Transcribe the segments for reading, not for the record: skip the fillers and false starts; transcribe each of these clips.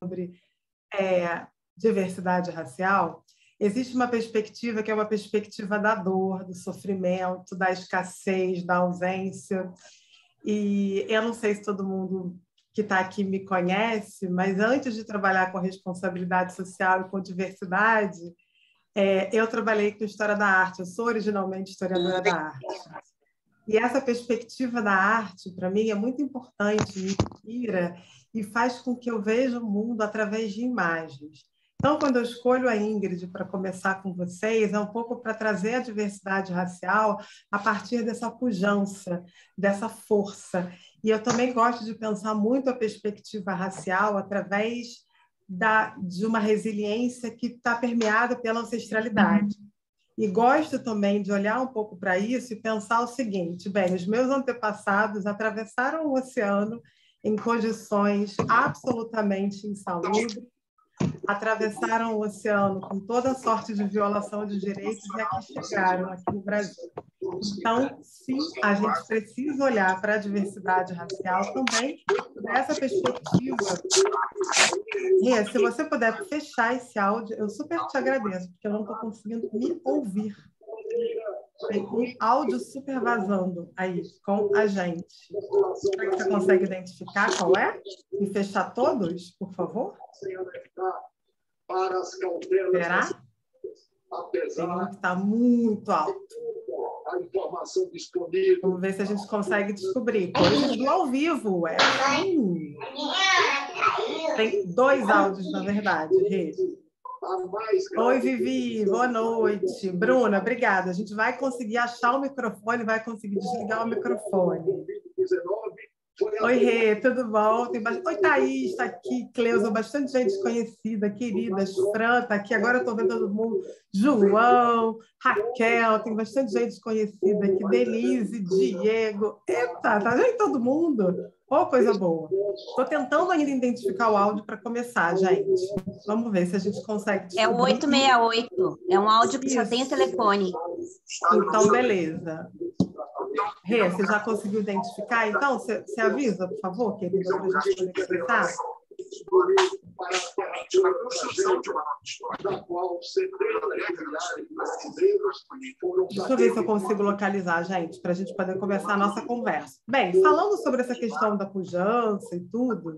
sobre diversidade racial, existe uma perspectiva que é uma perspectiva da dor, do sofrimento, da escassez, da ausência. E eu não sei se todo mundo que está aqui me conhece, mas antes de trabalhar com responsabilidade social e com diversidade, eu trabalhei com história da arte. Eu sou originalmente historiadora da arte. E essa perspectiva da arte, para mim, é muito importante, me inspira e faz com que eu veja o mundo através de imagens. Então, quando eu escolho a Ingrid para começar com vocês, é um pouco para trazer a diversidade racial a partir dessa pujança, dessa força. E eu também gosto de pensar muito a perspectiva racial através de uma resiliência que está permeada pela ancestralidade. E gosto também de olhar um pouco para isso e pensar o seguinte: bem, os meus antepassados atravessaram o oceano em condições absolutamente insalubres, atravessaram o oceano com toda sorte de violação de direitos e aqui chegaram, aqui no Brasil. Então, sim, a gente precisa olhar para a diversidade racial também dessa perspectiva. E se você puder fechar esse áudio, eu super te agradeço, porque eu não estou conseguindo me ouvir. Tem um áudio super vazando aí com a gente. Será que você consegue identificar qual é? E fechar todos, por favor? Será? Tem um que está muito alto. Vamos ver se a gente consegue descobrir. Coisas do ao vivo. Sim. Tem 2 áudios, na verdade, Rê. Oi, Vivi. Boa noite. Bruna, obrigada. A gente vai conseguir achar o microfone, vai conseguir desligar o microfone. Oi, Rê, tudo bom? Oi, Thaís, está aqui, Cleusa, bastante gente conhecida, querida, Fran está aqui, agora eu estou vendo todo mundo, João, Raquel, tem bastante gente conhecida aqui, Denise, Diego, eita, tá vendo todo mundo? Oh, coisa boa. Estou tentando ainda identificar o áudio para começar, gente. Vamos ver se a gente consegue descobrir. É o 868, é um áudio que só tem o telefone. Então, beleza. Rê, você já conseguiu identificar? Então, você avisa, por favor, querida, para a gente poder começar? Deixa eu ver se eu consigo localizar, gente, para a gente poder começar a nossa conversa. Bem, falando sobre essa questão da pujança e tudo,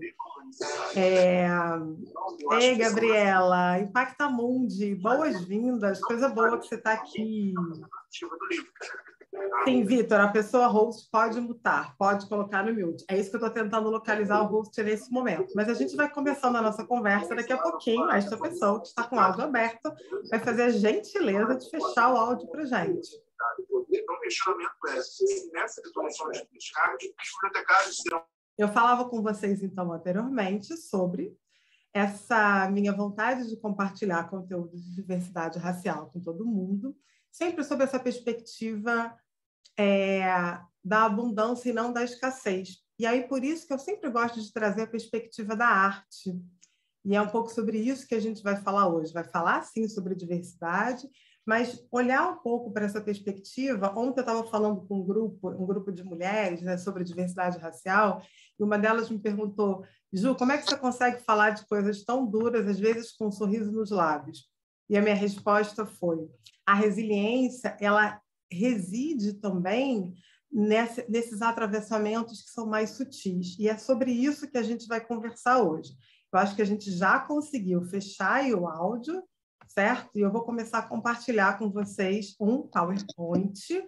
Ei, Gabriela, Impacta Mundi, boas-vindas, coisa boa que você está aqui. Sim, Vitor, a pessoa host pode mutar, pode colocar no mute. É isso que eu estou tentando localizar o host nesse momento. Mas a gente vai começando a nossa conversa daqui a pouquinho. Esta pessoa que está com o áudio aberto vai fazer a gentileza de fechar o áudio para a gente. Eu falava com vocês, então, anteriormente sobre essa minha vontade de compartilhar conteúdo de diversidade racial com todo mundo, sempre sob essa perspectiva da abundância e não da escassez. E aí, por isso que eu sempre gosto de trazer a perspectiva da arte. E é um pouco sobre isso que a gente vai falar hoje. Vai falar, sim, sobre diversidade, mas olhar um pouco para essa perspectiva. Ontem eu estava falando com um grupo de mulheres, né, sobre diversidade racial, e uma delas me perguntou: Ju, como é que você consegue falar de coisas tão duras, às vezes com um sorriso nos lábios? E a minha resposta foi: a resiliência, ela reside também nesses atravessamentos que são mais sutis. E é sobre isso que a gente vai conversar hoje. Eu acho que a gente já conseguiu fechar aí o áudio, certo? E eu vou começar a compartilhar com vocês um PowerPoint.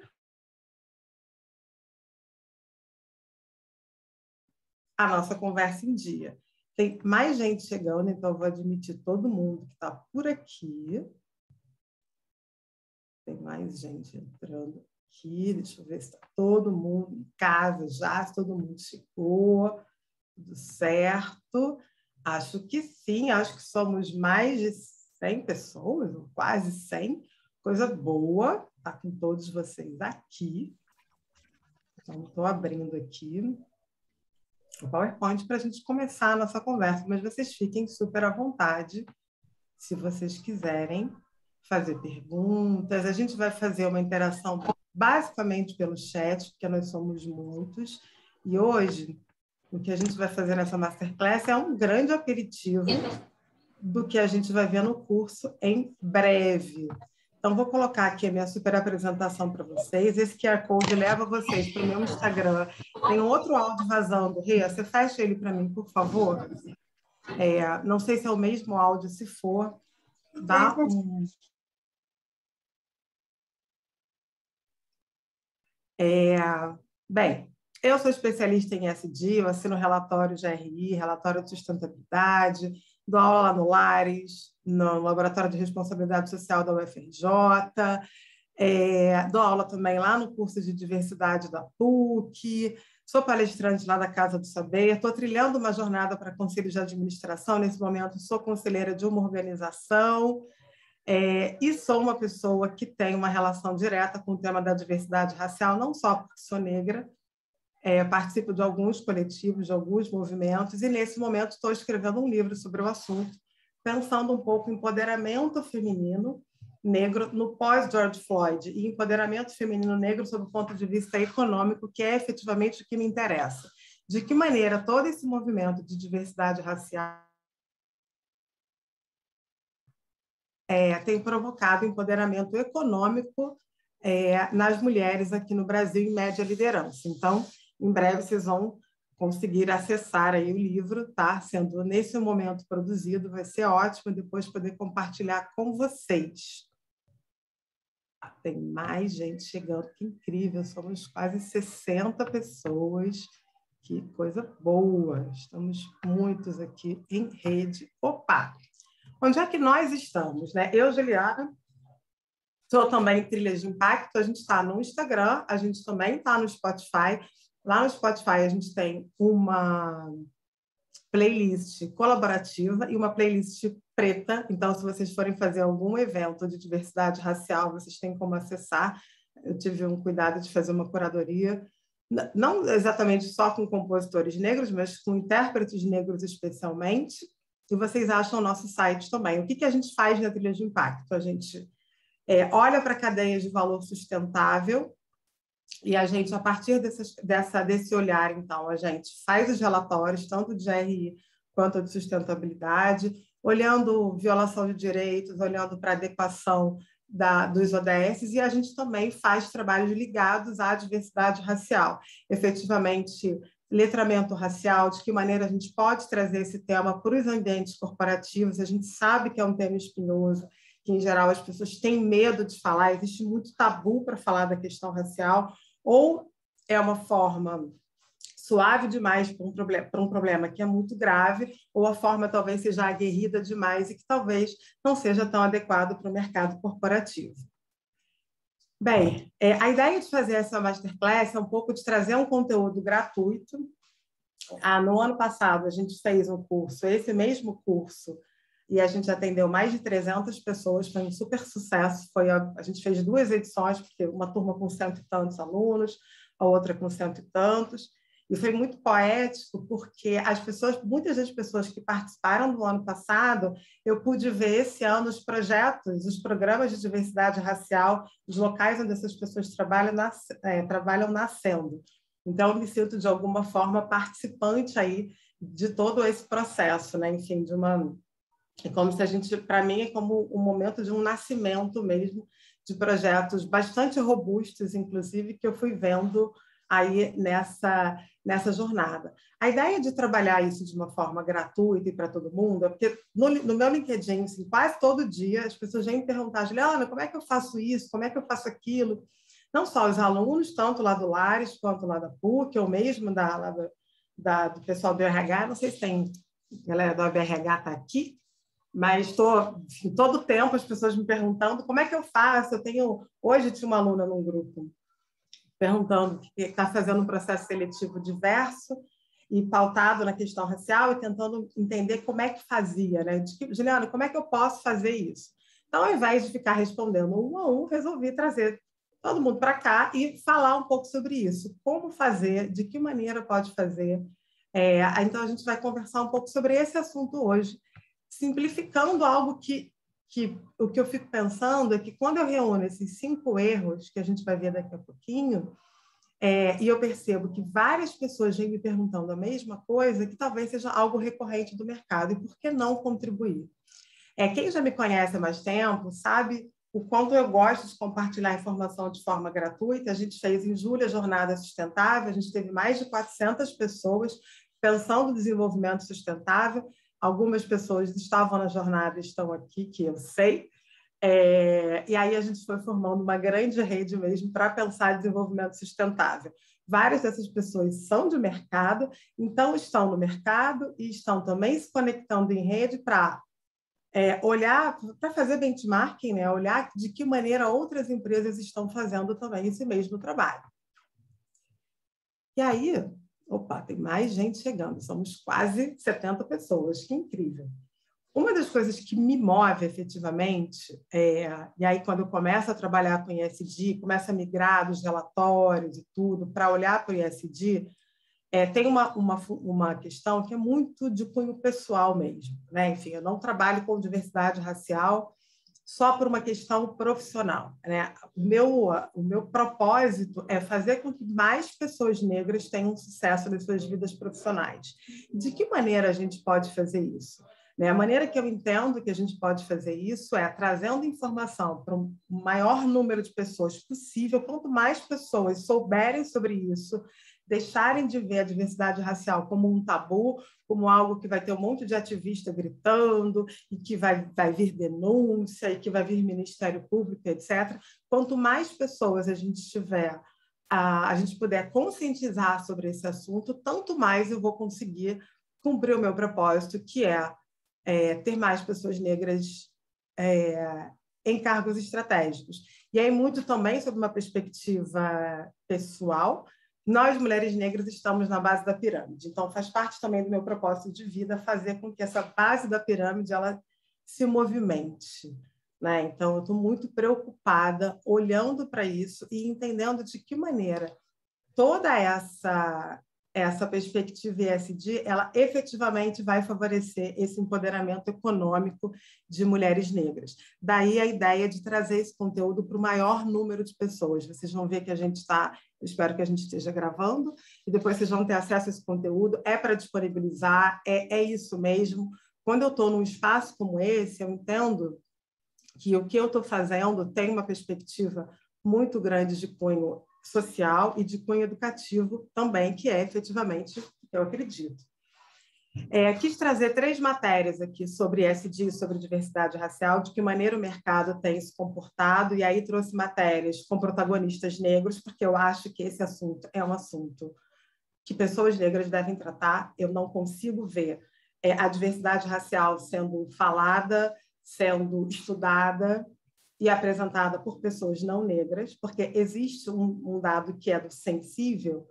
A nossa conversa em dia. Tem mais gente chegando, então eu vou admitir todo mundo que está por aqui. Tem mais gente entrando aqui. Deixa eu ver se está todo mundo em casa já, se todo mundo chegou. Tudo certo. Acho que sim, acho que somos mais de 100 pessoas, ou quase 100. Coisa boa estar com todos vocês aqui. Então, estou abrindo aqui o PowerPoint para a gente começar a nossa conversa, mas vocês fiquem super à vontade se vocês quiserem fazer perguntas. A gente vai fazer uma interação basicamente pelo chat, porque nós somos muitos. E hoje O que a gente vai fazer nessa Masterclass é um grande aperitivo do que a gente vai ver no curso em breve. Então, vou colocar aqui a minha super apresentação para vocês. Esse QR Code leva vocês para o meu Instagram. Tem um outro áudio vazando. Rê, você fecha ele para mim, por favor? Não sei se é o mesmo áudio, se for, dá um... Bem, eu sou especialista em ESG, eu assino relatório GRI, relatório de sustentabilidade, dou aula lá no Lares, no Laboratório de Responsabilidade Social da UFRJ, dou aula também lá no curso de diversidade da PUC, sou palestrante lá da Casa do Saber, estou trilhando uma jornada para conselhos de administração, nesse momento sou conselheira de uma organização, e sou uma pessoa que tem uma relação direta com o tema da diversidade racial, não só porque sou negra, participo de alguns coletivos, de alguns movimentos, e nesse momento estou escrevendo um livro sobre o assunto, pensando um pouco em empoderamento feminino negro no pós-George Floyd e empoderamento feminino negro sob o ponto de vista econômico, que é efetivamente o que me interessa. De que maneira todo esse movimento de diversidade racial tem provocado empoderamento econômico nas mulheres aqui no Brasil em média liderança. Então, em breve vocês vão conseguir acessar aí o livro, tá? Sendo nesse momento produzido, vai ser ótimo depois poder compartilhar com vocês. Tem mais gente chegando, que incrível, somos quase 60 pessoas, que coisa boa, estamos muitos aqui em rede. Opa! Onde é que nós estamos, né? Eu, Juliana, sou também em Trilhas de Impacto, a gente está no Instagram, a gente também está no Spotify. Lá no Spotify a gente tem uma playlist colaborativa e uma playlist preta, então se vocês forem fazer algum evento de diversidade racial, vocês têm como acessar. Eu tive um cuidado de fazer uma curadoria, não exatamente só com compositores negros, mas com intérpretes negros especialmente, e vocês acham o nosso site também. O que a gente faz na Trilha de Impacto? A gente olha para cadeias de valor sustentável e a gente, a partir desse olhar, então, a gente faz os relatórios, tanto de GRI quanto de sustentabilidade, olhando violação de direitos, olhando para a adequação dos ODS, e a gente também faz trabalhos ligados à diversidade racial. Efetivamente, letramento racial, de que maneira a gente pode trazer esse tema para os ambientes corporativos. A gente sabe que é um tema espinhoso, que, em geral, as pessoas têm medo de falar, existe muito tabu para falar da questão racial, ou é uma forma suave demais para um problema que é muito grave, ou a forma talvez seja aguerrida demais e que talvez não seja tão adequado para o mercado corporativo. Bem, a ideia de fazer essa Masterclass é um pouco de trazer um conteúdo gratuito. No ano passado, a gente fez um curso, esse mesmo curso, e a gente atendeu mais de 300 pessoas, foi um super sucesso. A gente fez 2 edições, porque uma turma com 100 e tantos alunos, a outra com 100 e tantos, e foi muito poético, porque muitas das pessoas que participaram do ano passado, eu pude ver esse ano os projetos, os programas de diversidade racial, os locais onde essas pessoas trabalham nascendo. Então, eu me sinto, de alguma forma, participante aí de todo esse processo, né? Enfim, é como se a gente, para mim, é como um momento de um nascimento mesmo, de projetos bastante robustos, inclusive, que eu fui vendo aí nessa jornada. A ideia de trabalhar isso de uma forma gratuita e para todo mundo é porque no meu LinkedIn, assim, quase todo dia, as pessoas vêm me perguntar: Juliana, como é que eu faço isso? Como é que eu faço aquilo? Não só os alunos, tanto lá do Lares quanto lá da PUC, ou mesmo do pessoal do RH. Não sei se tem galera do BRH está aqui, mas todo o tempo as pessoas me perguntando como é que eu faço. Hoje tinha uma aluna num grupo perguntando que está fazendo um processo seletivo diverso e pautado na questão racial e tentando entender como é que fazia, né? Juliana, como é que eu posso fazer isso? Então, ao invés de ficar respondendo um a um, resolvi trazer todo mundo para cá e falar um pouco sobre isso. Como fazer, de que maneira pode fazer. Então, a gente vai conversar um pouco sobre esse assunto hoje, simplificando algo que o que eu fico pensando é que, quando eu reúno esses 5 erros, que a gente vai ver daqui a pouquinho, E eu percebo que várias pessoas vêm me perguntando a mesma coisa, que talvez seja algo recorrente do mercado. E por que não contribuir? Quem já me conhece há mais tempo sabe o quanto eu gosto de compartilhar informação de forma gratuita. A gente fez em julho a Jornada Sustentável, a gente teve mais de 400 pessoas pensando no desenvolvimento sustentável. Algumas pessoas estavam na jornada e estão aqui, que eu sei. E aí a gente foi formando uma grande rede mesmo para pensar em desenvolvimento sustentável. Várias dessas pessoas são de mercado, então estão no mercado e estão também se conectando em rede para olhar, para fazer benchmarking, né? Olhar de que maneira outras empresas estão fazendo também esse mesmo trabalho. E aí, tem mais gente chegando, somos quase 70 pessoas, que incrível. Uma das coisas que me move efetivamente, e aí quando eu começo a trabalhar com ISD, começo a migrar dos relatórios e tudo para olhar para o ISD, tem uma questão que é muito de cunho pessoal mesmo, né? Enfim, eu não trabalho com diversidade racial só por uma questão profissional, né? O meu propósito é fazer com que mais pessoas negras tenham sucesso nas suas vidas profissionais. De que maneira a gente pode fazer isso? A maneira que eu entendo que a gente pode fazer isso é trazendo informação para um maior número de pessoas possível. Quanto mais pessoas souberem sobre isso, deixarem de ver a diversidade racial como um tabu, como algo que vai ter um monte de ativista gritando e que vai vir denúncia e que vai vir Ministério Público, etc. Quanto mais pessoas a gente tiver, a gente puder conscientizar sobre esse assunto, tanto mais eu vou conseguir cumprir o meu propósito, que é ter mais pessoas negras em cargos estratégicos. E aí, muito também sobre uma perspectiva pessoal, nós, mulheres negras, estamos na base da pirâmide. Então, faz parte também do meu propósito de vida fazer com que essa base da pirâmide ela se movimente, né? Então, eu estou muito preocupada olhando para isso e entendendo de que maneira toda essa perspectiva ESG, ela efetivamente vai favorecer esse empoderamento econômico de mulheres negras. Daí a ideia de trazer esse conteúdo para o maior número de pessoas. Vocês vão ver que a gente está, eu espero que a gente esteja gravando, e depois vocês vão ter acesso a esse conteúdo, para disponibilizar, é isso mesmo. Quando eu estou num espaço como esse, eu entendo que o que eu estou fazendo tem uma perspectiva muito grande de cunho social e de cunho educativo também, que é efetivamente, eu acredito. Quis trazer 3 matérias aqui sobre ESG, sobre diversidade racial, de que maneira o mercado tem se comportado, e aí trouxe matérias com protagonistas negros, porque eu acho que esse assunto é um assunto que pessoas negras devem tratar. Eu não consigo ver a diversidade racial sendo falada, sendo estudada e apresentada por pessoas não negras, porque existe um dado que é do sensível,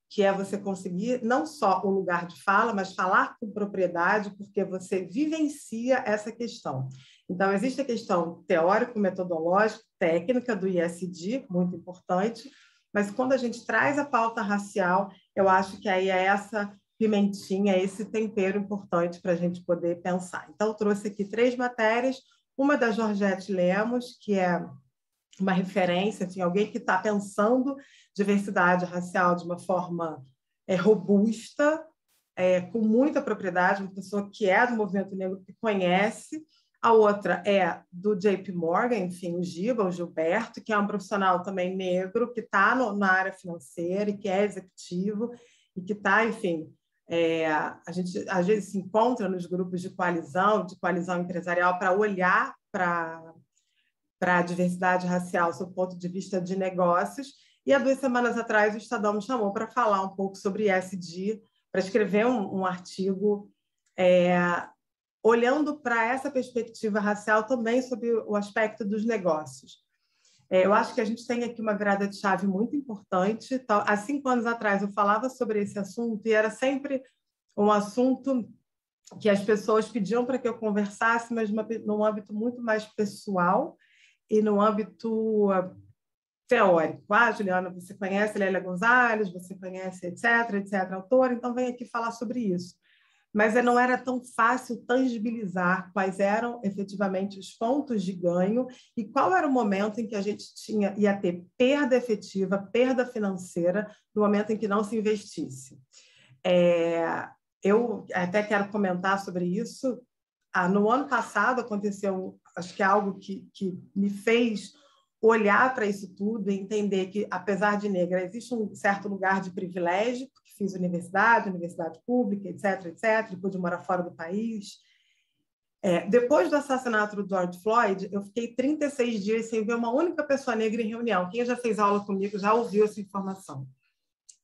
que é você conseguir não só o lugar de fala, mas falar com propriedade, porque você vivencia essa questão. Então, existe a questão teórico-metodológica, técnica do ISD, muito importante, mas quando a gente traz a pauta racial, eu acho que aí é essa pimentinha, esse tempero importante para a gente poder pensar. Então, eu trouxe aqui 3 matérias, uma da Georgette Lemos, que é uma referência, assim, alguém que está pensando diversidade racial de uma forma robusta, com muita propriedade, uma pessoa que é do movimento negro, que conhece. A outra é do JP Morgan, enfim, o Giba, o Gilberto, que é um profissional também negro, que está na área financeira e que é executivo, e que está, enfim, a gente às vezes se encontra nos grupos de coalizão empresarial, para olhar para a diversidade racial sob o ponto de vista de negócios. E há 2 semanas atrás o Estadão me chamou para falar um pouco sobre ESG, para escrever um artigo olhando para essa perspectiva racial também sobre o aspecto dos negócios. Eu acho que a gente tem aqui uma virada de chave muito importante. Há 5 anos atrás eu falava sobre esse assunto e era sempre um assunto que as pessoas pediam para que eu conversasse, mas num âmbito muito mais pessoal e no âmbito teórico. Juliana, você conhece Lélia Gonzalez, você conhece etc., autora, então vem aqui falar sobre isso. mas não era tão fácil tangibilizar quais eram efetivamente os pontos de ganho e qual era o momento em que a gente ia ter perda efetiva, perda financeira, no momento em que não se investisse. Eu até quero comentar sobre isso. No ano passado aconteceu, acho que é algo que me fez olhar para isso tudo e entender que, apesar de negra, existe um certo lugar de privilégio, porque fiz universidade pública, etc., etc., e pude morar fora do país. Depois do assassinato do George Floyd, eu fiquei 36 dias sem ver uma única pessoa negra em reunião. Quem já fez aula comigo já ouviu essa informação.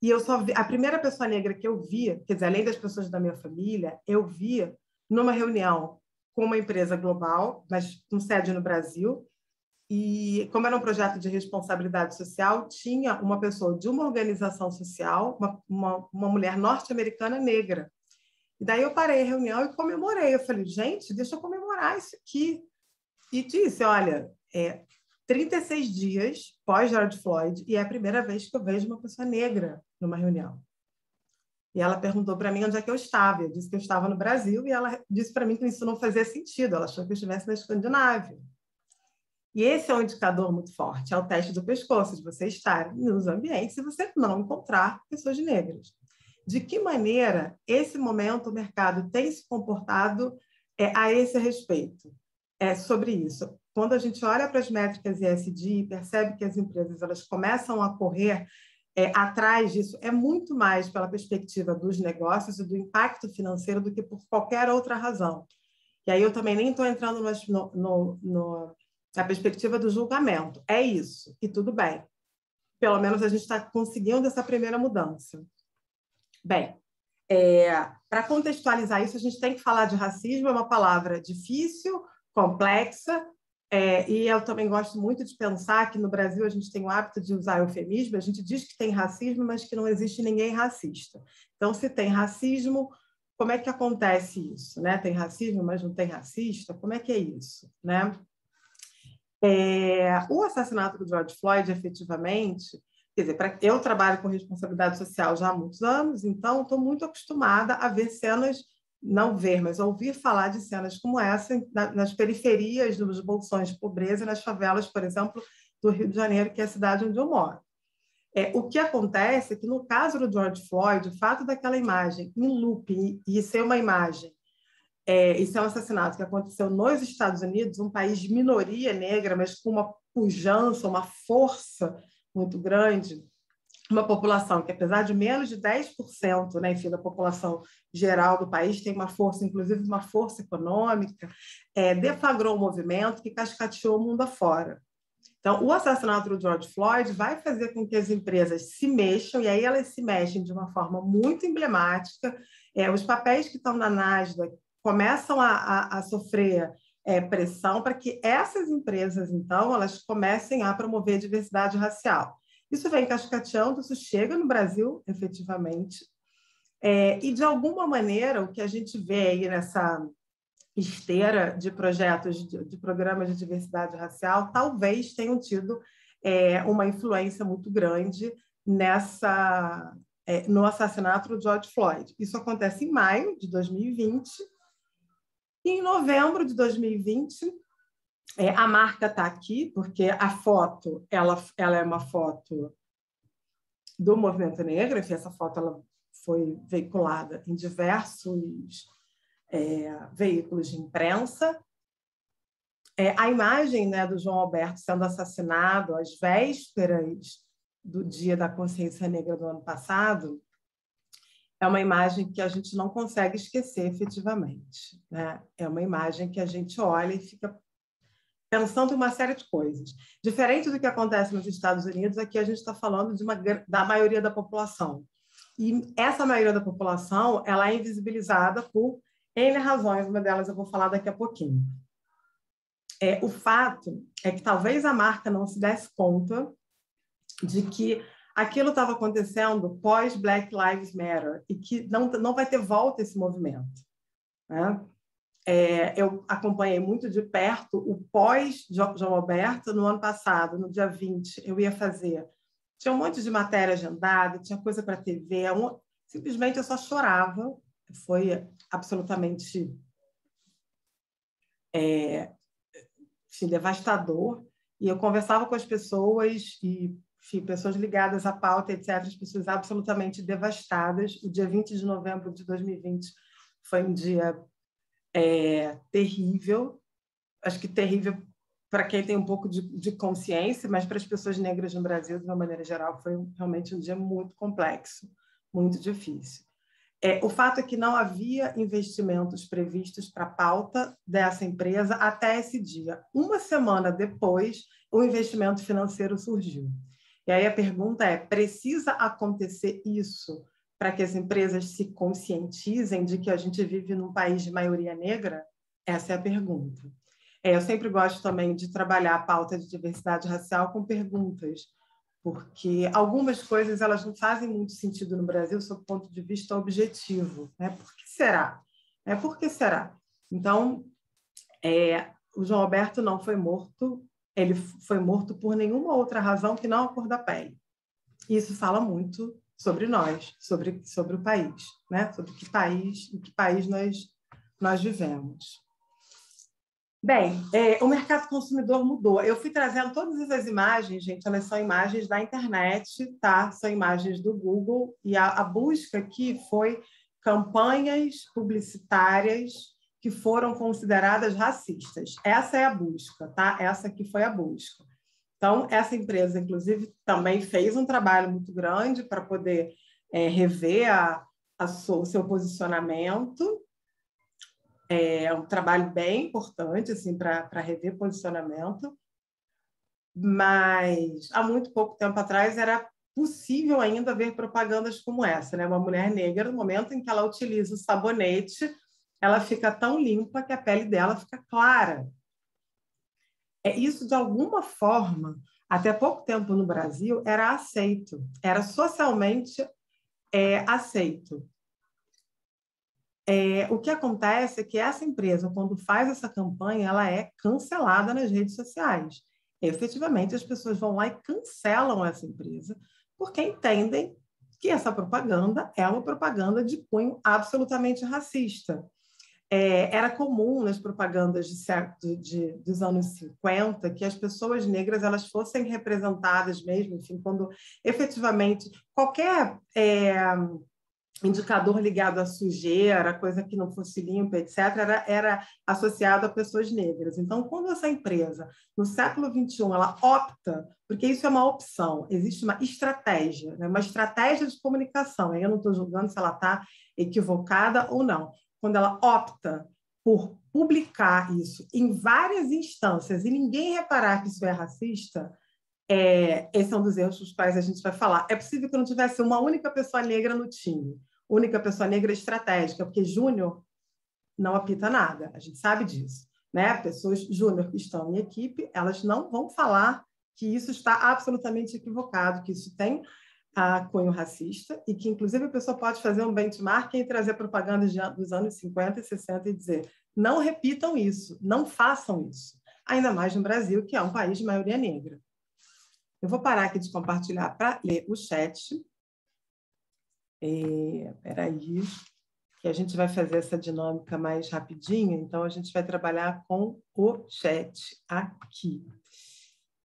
E eu só vi, a primeira pessoa negra que eu via, quer dizer, além das pessoas da minha família, eu via numa reunião com uma empresa global, mas com sede no Brasil, e como era um projeto de responsabilidade social, tinha uma pessoa de uma organização social, uma mulher norte-americana negra. E daí eu parei a reunião e comemorei. Eu falei, gente, deixa eu comemorar isso aqui. E disse, olha, 36 dias pós George Floyd, e é a primeira vez que eu vejo uma pessoa negra numa reunião. E ela perguntou para mim onde é que eu estava. Eu disse que eu estava no Brasil, e ela disse para mim que isso não fazia sentido. Ela achou que eu estivesse na Escandinávia. E esse é um indicador muito forte, é o teste do pescoço, de você estar nos ambientes e você não encontrar pessoas negras. De que maneira esse momento o mercado tem se comportado a esse respeito? Sobre isso. Quando a gente olha para as métricas ESG e percebe que as empresas elas começam a correr atrás disso, é muito mais pela perspectiva dos negócios e do impacto financeiro do que por qualquer outra razão. E aí eu também nem estou entrando na perspectiva do julgamento. É isso, e tudo bem. Pelo menos a gente está conseguindo essa primeira mudança. Bem, para contextualizar isso, a gente tem que falar de racismo, é uma palavra difícil, complexa, e eu também gosto muito de pensar que no Brasil a gente tem o hábito de usar eufemismo, a gente diz que tem racismo, mas que não existe ninguém racista. Então, se tem racismo, como é que acontece isso? Né? Tem racismo, mas não tem racista? Como é que é isso? Né? O assassinato do George Floyd, efetivamente, quer dizer, eu trabalho com responsabilidade social já há muitos anos, então estou muito acostumada a ver cenas, não ver, mas ouvir falar de cenas como essa nas periferias dos bolsões de pobreza, nas favelas, por exemplo, do Rio de Janeiro, que é a cidade onde eu moro. O que acontece é que, no caso do George Floyd, o fato daquela imagem em looping e ser uma imagem isso é um assassinato que aconteceu nos Estados Unidos, um país de minoria negra, mas com uma pujança, uma força muito grande, uma população que, apesar de menos de 10%, né, enfim, da população geral do país, tem uma força, inclusive uma força econômica, deflagrou um movimento que cascateou o mundo afora. Então, o assassinato do George Floyd vai fazer com que as empresas se mexam, e aí elas se mexem de uma forma muito emblemática. Os papéis que estão na Nasdaq começam a sofrer pressão para que essas empresas, então, elas comecem a promover diversidade racial. Isso vem cascateando, isso chega no Brasil, efetivamente, e, de alguma maneira, o que a gente vê aí nessa esteira de projetos, de programas de diversidade racial, talvez tenham tido uma influência muito grande no assassinato do George Floyd. Isso acontece em maio de 2020, e em novembro de 2020, a marca está aqui, porque a foto ela é uma foto do movimento negro, enfim, essa foto ela foi veiculada em diversos veículos de imprensa. A imagem, né, do João Alberto sendo assassinado às vésperas do Dia da Consciência Negra do ano passado é uma imagem que a gente não consegue esquecer efetivamente, né? É uma imagem que a gente olha e fica pensando em uma série de coisas. Diferente do que acontece nos Estados Unidos, aqui a gente está falando da maioria da população. E essa maioria da população ela é invisibilizada por N razões, uma delas eu vou falar daqui a pouquinho. O fato é que talvez a marca não se desse conta de que aquilo estava acontecendo pós-Black Lives Matter e que não vai ter volta esse movimento. Né? Eu acompanhei muito de perto o pós-João Alberto no ano passado, no dia 20, eu ia fazer. Tinha um monte de matéria agendada, tinha coisa para TV, simplesmente eu só chorava foi absolutamente devastador. E eu conversava com as pessoas, e pessoas ligadas à pauta, etc., as pessoas absolutamente devastadas. O dia 20 de novembro de 2020 foi um dia terrível. Acho que terrível para quem tem um pouco de consciência, mas para as pessoas negras no Brasil, de uma maneira geral, foi realmente um dia muito complexo, muito difícil. O fato é que não havia investimentos previstos para a pauta dessa empresa até esse dia. Uma semana depois, o investimento financeiro surgiu. E aí a pergunta é: precisa acontecer isso para que as empresas se conscientizem de que a gente vive num país de maioria negra? Essa é a pergunta. Eu sempre gosto também de trabalhar a pauta de diversidade racial com perguntas, porque algumas coisas elas não fazem muito sentido no Brasil sob o ponto de vista objetivo. Né? Por que será? Por que será? Então, o João Alberto não foi morto, ele foi morto por nenhuma outra razão que não a cor da pele. Isso fala muito sobre nós, sobre o país, né? Sobre em que país nós vivemos. Bem, o mercado consumidor mudou. Eu fui trazendo todas essas imagens, gente, elas são imagens da internet, tá? São imagens do Google, e a busca aqui foi campanhas publicitárias que foram consideradas racistas. Essa é a busca, tá? Essa aqui foi a busca. Então, essa empresa, inclusive, também fez um trabalho muito grande para poder rever o seu posicionamento. É um trabalho bem importante assim, para rever posicionamento, mas há muito pouco tempo atrás era possível ainda ver propagandas como essa, né? Uma mulher negra, no momento em que ela utiliza o sabonete, ela fica tão limpa que a pele dela fica clara. Isso, de alguma forma, até pouco tempo no Brasil, era aceito, era socialmente aceito. O que acontece é que essa empresa, quando faz essa campanha, ela é cancelada nas redes sociais. Efetivamente, as pessoas vão lá e cancelam essa empresa porque entendem que essa propaganda é uma propaganda de cunho absolutamente racista. Era comum nas propagandas dos anos 50 que as pessoas negras elas fossem representadas mesmo, enfim, quando efetivamente qualquer indicador ligado à sujeira, coisa que não fosse limpa, etc., era associado a pessoas negras. Então, quando essa empresa, no século XXI, ela opta, porque isso é uma opção, existe uma estratégia, né? Uma estratégia de comunicação, aí eu não estou julgando se ela está equivocada ou não, quando ela opta por publicar isso em várias instâncias e ninguém reparar que isso é racista, esse é um dos erros dos quais a gente vai falar. É possível que não tivesse uma única pessoa negra no time, única pessoa negra estratégica, porque júnior não apita nada, a gente sabe disso. Né? Pessoas júnior que estão em equipe, elas não vão falar que isso está absolutamente equivocado, que isso tem cunho racista e que, inclusive, a pessoa pode fazer um benchmark e trazer propagandas dos anos 50 e 60 e dizer: não repitam isso, não façam isso. Ainda mais no Brasil, que é um país de maioria negra. Eu vou parar aqui de compartilhar para ler o chat. Espera aí, que a gente vai fazer essa dinâmica mais rapidinho, então a gente vai trabalhar com o chat aqui.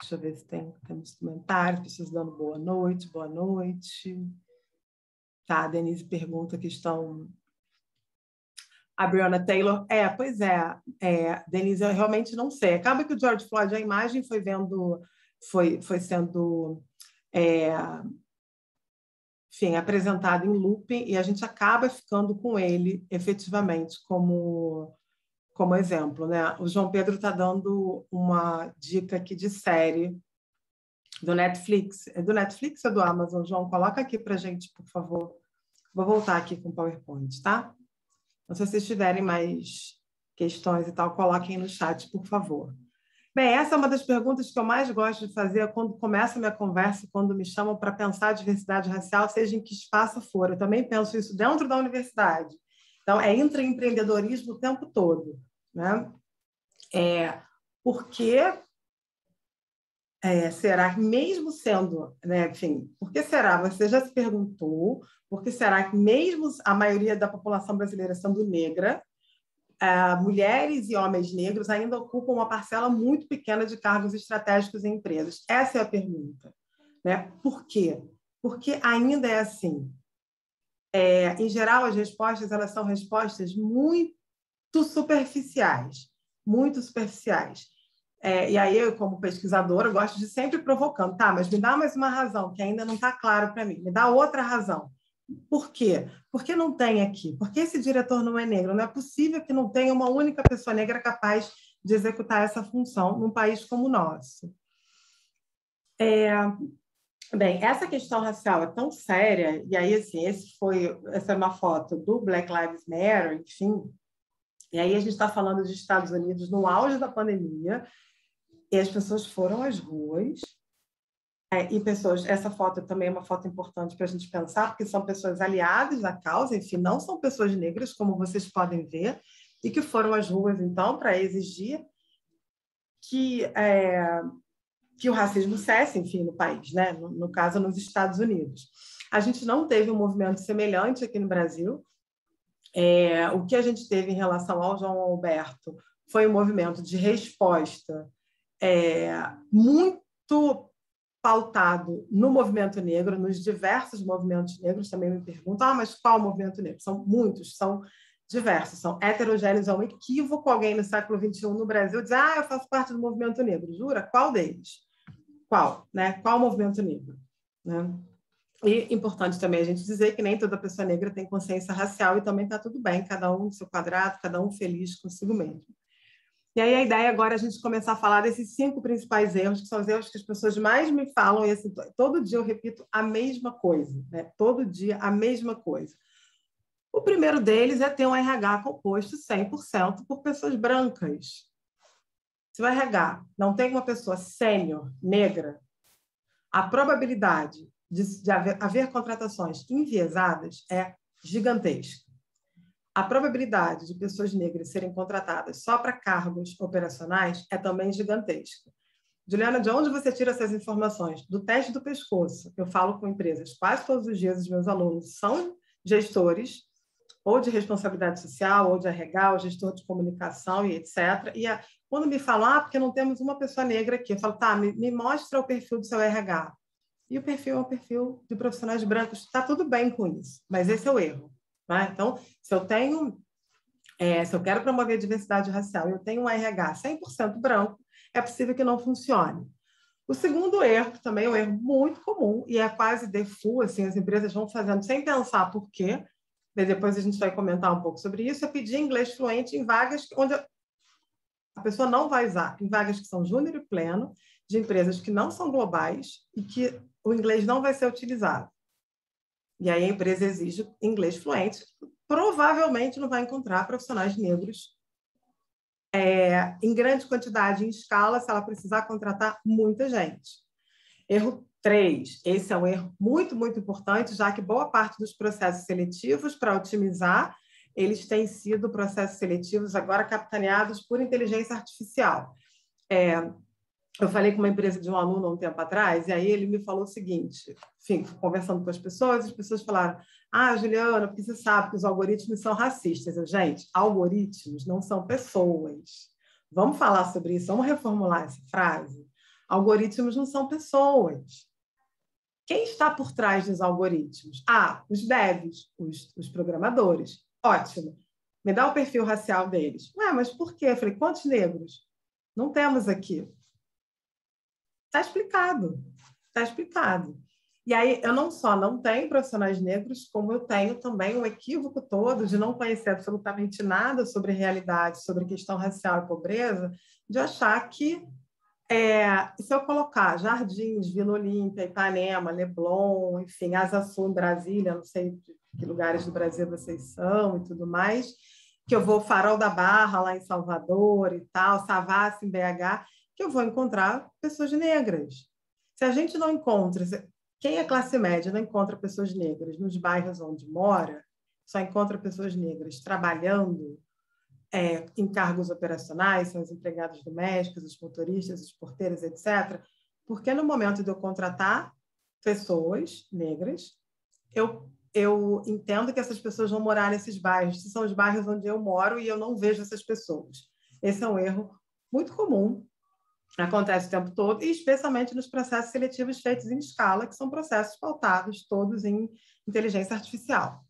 Deixa eu ver se temos comentários, pessoas dando boa noite, boa noite. Tá, a Denise pergunta que estão... A Breonna Taylor, pois é, Denise, eu realmente não sei. Acaba que o George Floyd, a imagem foi sendo enfim, apresentado em looping e a gente acaba ficando com ele efetivamente como exemplo, né? O João Pedro está dando uma dica aqui de série do Netflix. É do Netflix ou do Amazon, João? Coloca aqui para a gente, por favor. Vou voltar aqui com o PowerPoint, tá? Então, se vocês tiverem mais questões e tal, coloquem no chat, por favor. Bem, essa é uma das perguntas que eu mais gosto de fazer quando começa a minha conversa, quando me chamam para pensar a diversidade racial, seja em que espaço for. Eu também penso isso dentro da universidade. Então, intraempreendedorismo o tempo todo. Né? Porque será que mesmo sendo, né, enfim, por que será? Você já se perguntou por que será que mesmo a maioria da população brasileira sendo negra, mulheres e homens negros ainda ocupam uma parcela muito pequena de cargos estratégicos em empresas? Essa é a pergunta, né? Por quê? Porque ainda é assim. Em geral, as respostas elas são respostas muito superficiais, muito superficiais. E aí, eu, como pesquisadora, eu gosto de sempre provocando, tá, mas me dá mais uma razão que ainda não está claro para mim, me dá outra razão. Por quê? Porque não tem aqui? Porque esse diretor não é negro? Não é possível que não tenha uma única pessoa negra capaz de executar essa função num país como o nosso. Bem, essa questão racial é tão séria, e aí, assim, essa é uma foto do Black Lives Matter, enfim, e aí a gente está falando dos Estados Unidos no auge da pandemia, e as pessoas foram às ruas, essa foto também é uma foto importante para a gente pensar, porque são pessoas aliadas à causa, enfim, não são pessoas negras, como vocês podem ver, e que foram às ruas, então, para exigir que o racismo cesse, enfim, no país, né? No caso, nos Estados Unidos. A gente não teve um movimento semelhante aqui no Brasil. O que a gente teve em relação ao João Alberto foi um movimento de resposta muito pautado no movimento negro, nos diversos movimentos negros. Também me perguntam, mas qual movimento negro? São muitos, são diversos, são heterogêneos. É um equívoco alguém no século XXI no Brasil dizer, eu faço parte do movimento negro. Jura? Qual deles? Qual? Né? Qual movimento negro? Né? E importante também a gente dizer que nem toda pessoa negra tem consciência racial e também está tudo bem, cada um no seu quadrado, cada um feliz consigo mesmo. E aí a ideia agora é a gente começar a falar desses 5 principais erros, que são os erros que as pessoas mais me falam, e assim, todo dia eu repito a mesma coisa, né? Todo dia a mesma coisa. O primeiro deles é ter um RH composto 100% por pessoas brancas. Se o RH não tem uma pessoa sênior, negra, a probabilidade de haver contratações enviesadas é gigantesca. A probabilidade de pessoas negras serem contratadas só para cargos operacionais é também gigantesca. Juliana, de onde você tira essas informações? Do teste do pescoço. Eu falo com empresas quase todos os dias, os meus alunos são gestores, ou de responsabilidade social, ou de RH, ou gestor de comunicação e etc. E quando me falam, porque não temos uma pessoa negra aqui, eu falo, tá, me mostra o perfil do seu RH. E o perfil é um perfil de profissionais brancos. Está tudo bem com isso, mas esse é o erro. Né? Então, se eu quero promover a diversidade racial e eu tenho um RH 100% branco, é possível que não funcione. O segundo erro, que também é um erro muito comum, e é quase default, assim, as empresas vão fazendo sem pensar por quê, depois a gente vai comentar um pouco sobre isso, é pedir inglês fluente em vagas onde a pessoa não vai usar, em vagas que são júnior e pleno, de empresas que não são globais e que o inglês não vai ser utilizado. E aí a empresa exige inglês fluente, provavelmente não vai encontrar profissionais negros em grande quantidade, em escala, se ela precisar contratar muita gente. Erro 3. Esse é um erro muito, muito importante, já que boa parte dos processos seletivos, para otimizar, eles têm sido processos seletivos agora capitaneados por inteligência artificial. Eu falei com uma empresa de um aluno há um tempo atrás, e aí ele me falou o seguinte, enfim, conversando com as pessoas falaram, Juliana, porque você sabe que os algoritmos são racistas. Gente, algoritmos não são pessoas. Vamos falar sobre isso, vamos reformular essa frase? Algoritmos não são pessoas. Quem está por trás dos algoritmos? Os devs, os programadores. Ótimo. Me dá o perfil racial deles. Mas por quê? Eu falei, quantos negros? Não temos aqui. Está explicado. Está explicado. E aí, eu não só não tenho profissionais negros, como eu tenho também um equívoco todo de não conhecer absolutamente nada sobre realidade, sobre questão racial e pobreza, de achar que se eu colocar Jardins, Vila Olímpia, Ipanema, Leblon, enfim, Asa Sul em Brasília, não sei de que lugares do Brasil vocês são e tudo mais, que eu vou Farol da Barra, lá em Salvador e tal, Savassi, em BH, que eu vou encontrar pessoas negras. Se a gente não encontra, quem é classe média não encontra pessoas negras nos bairros onde mora, só encontra pessoas negras trabalhando em cargos operacionais, são os empregados domésticos, os motoristas, os porteiros, etc., Porque no momento de eu contratar pessoas negras, eu entendo que essas pessoas vão morar nesses bairros, que são os bairros onde eu moro e eu não vejo essas pessoas. Esse é um erro muito comum, acontece o tempo todo, e especialmente nos processos seletivos feitos em escala, que são processos pautados todos em inteligência artificial.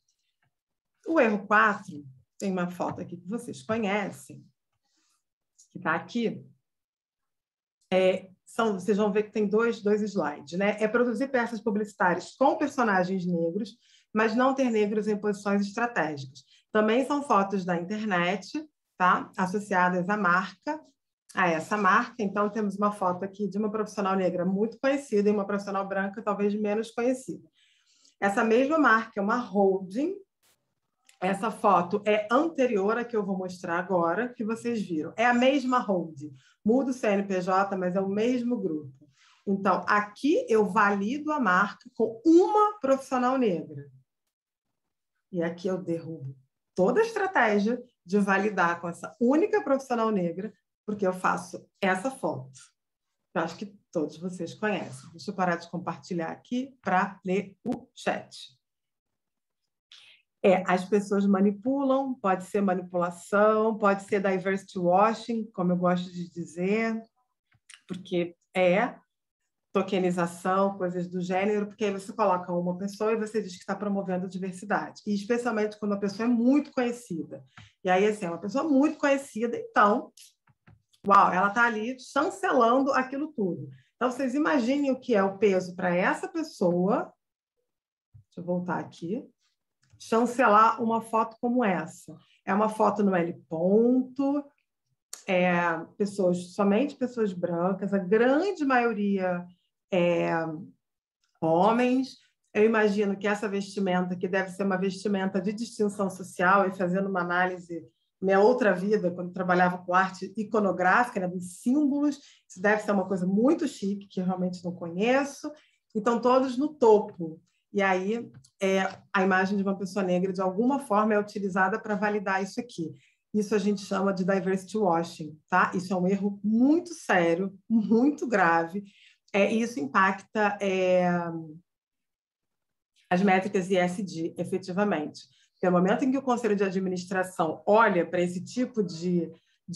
O erro 4, tem uma foto aqui que vocês conhecem, que está aqui, vocês vão ver que tem dois slides, né? É produzir peças publicitárias com personagens negros, mas não ter negros em posições estratégicas. Também são fotos da internet, tá? Associadas à marca, a essa marca. Então, temos uma foto aqui de uma profissional negra muito conhecida e uma profissional branca talvez menos conhecida. Essa mesma marca é uma holding. Essa foto é anterior à que eu vou mostrar agora, que vocês viram. É a mesma holding. Muda o CNPJ, mas é o mesmo grupo. Então, aqui eu valido a marca com uma profissional negra. E aqui eu derrubo toda a estratégia de validar com essa única profissional negra, porque eu faço essa foto. Eu acho que todos vocês conhecem. Deixa eu parar de compartilhar aqui para ler o chat. As pessoas manipulam, pode ser manipulação, pode ser diversity washing, como eu gosto de dizer, porque tokenização, coisas do gênero, porque aí você coloca uma pessoa e você diz que está promovendo diversidade, e especialmente quando a pessoa é muito conhecida. E aí, assim, é uma pessoa muito conhecida, então, uau, ela está ali chancelando aquilo tudo. Então, vocês imaginem o que é o peso para essa pessoa, deixa eu voltar aqui, chancelar uma foto como essa. É uma foto no L ponto, somente pessoas brancas, a grande maioria homens. Eu imagino que essa vestimenta, que deve ser uma vestimenta de distinção social, e fazendo uma análise, minha outra vida, quando trabalhava com arte iconográfica, né, dos símbolos, isso deve ser uma coisa muito chique, que eu realmente não conheço. Então, todos no topo. E aí, a imagem de uma pessoa negra, de alguma forma, é utilizada para validar isso aqui. Isso a gente chama de diversity washing, tá? Isso é um erro muito sério, muito grave, e isso impacta as métricas ESG, efetivamente. Porque no momento em que o Conselho de Administração olha para esse tipo de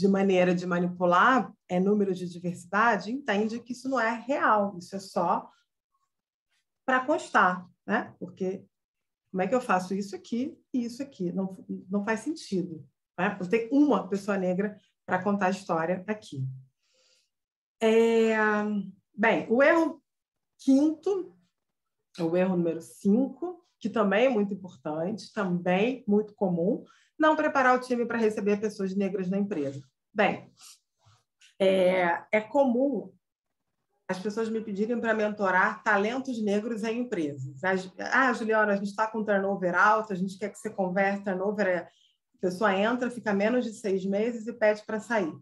maneira de manipular número de diversidade, entende que isso não é real, isso é só para constar, né? Porque como é que eu faço isso aqui e isso aqui? Não faz sentido. Né? Eu tenho uma pessoa negra para contar a história aqui. Bem, o erro 5º, o erro número 5, que também é muito importante, também muito comum, não preparar o time para receber pessoas negras na empresa. Bem, é comum as pessoas me pedirem para mentorar talentos negros em empresas. Juliana, a gente está com turnover alto, a gente quer que você converse, turnover, a pessoa entra, fica menos de 6 meses e pede para sair.